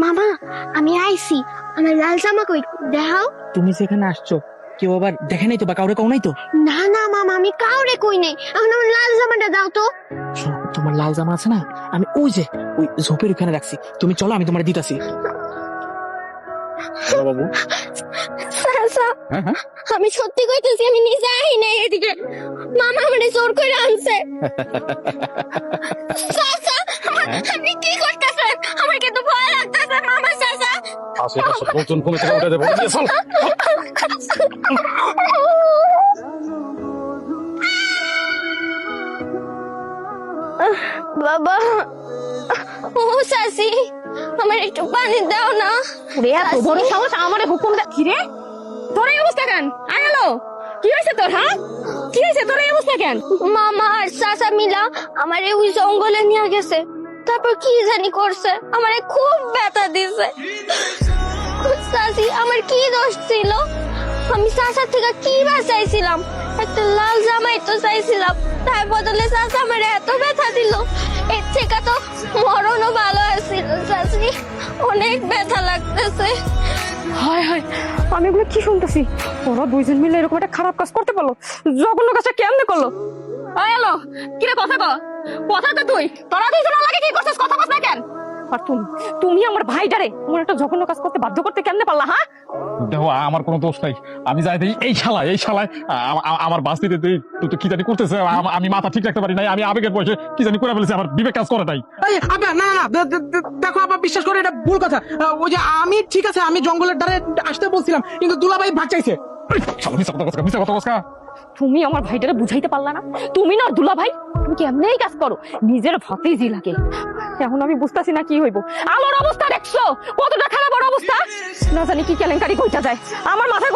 মামা আমি আইছি, আমার লাল জামা কই দেখাও। তুমি যেখানে আসছো কেউ আবার দেখে নাই তো বা কাউরে কও নাই তো? না না মামা, আমি কাউরে কই নাই, এখন আমার লাল জামাটা দাও তো। শোনো, তোমার লাল জামা আছে না, আমি ওই যে ওই ঝোপের ওখানে রাখছি, তুমি চলো আমি তোমার দিতাছি। বাবু চাচা, হ্যাঁ হ্যাঁ আমি সত্যি কইতেছি, আমি নিজে আই নাই এদিকে, মামা আমারে জোর করে আনছে। চাচা আপনি কি করতেছেন? আমার কিন্তু ভয় লাগতেছে মামা। চাচা আশেপাশে লোকজন কমে থেকে উঠে দেবো চল। বাবা, ও চাচি আমার একটু পানি দাও না। রে এত বড় সাহস আমারে হুকুম দে। কি রে তোর এই অবস্থা কেন? আয়ালো কি হয়েছে তোর? হ্যাঁ কি হয়েছে তোর এই অবস্থা কেন? মামা আর চাচা মিলা আমারে ওই জঙ্গলে নিয়ে গেছে, তারপর কি জানি করছে, আমারে খুব ব্যথা দিছে। চাচি আমার কি দোষ ছিল? আমি চাচার থেকে কি বা চাইছিলাম? একটা লাল জামাই তো চাইছিলাম, তার বদলে চাচা আমার এত ব্যথা দিল। এর থেকে তো মরণও ভালো আছিল। চাচি অনেক ব্যথা লাগতেছে। হায় হায়, আমি এগুলো কি শুনতেছি? ওরা দুইজন মিলে এরকম একটা খারাপ কাজ করতে পারলো? জঘন্য কাজটা কেমনে করলো? আয়ালো কিরে কথা কো, কথা তো তুই, তোরা দুইজন লাগে কি করছিস? কথা বল না কেন? আর তুমি আমার ভাইটারে এমন একটা জঘন্য কাজ করতে বাধ্য করতে কেমনে পারলা? হ্যাঁ দেখো আমার কোনো দোষ নাই, আমি যাই দিই এই শালায় আমার বাস্তিতে তুই তুই তো কি জানি করতেছে, আমি মাথা ঠিক রাখতে পারি নাই, আমি আবেগের বয়সে কি জানি করে ফেলেছি, আমার বিবেক কাজ করে নাই। আবা না না, দেখো আবার বিশ্বাস করে এটা ভুল কথা। ওই যে আমি ঠিক আছে, আমি জঙ্গলের ধারে আসতে বলছিলাম, কিন্তু দুলাভাই ভাগ চাইছে। মিথ্যা কথা কসকা। তুমি আমার ভাইটারে বুঝাইতে পারলা না? তুমি না দুলা ভাই, তুমি কেমনে এই কাজ করো? নিজের ভাতেই জি লাগে। এখন আমি বুঝতাছি না কি হইব। আলোর অবস্থা দেখছো কতটা খারাপ? ওর অবস্থা না জানি কি কেলেঙ্কারি কইটা যায়, আমার মাথায়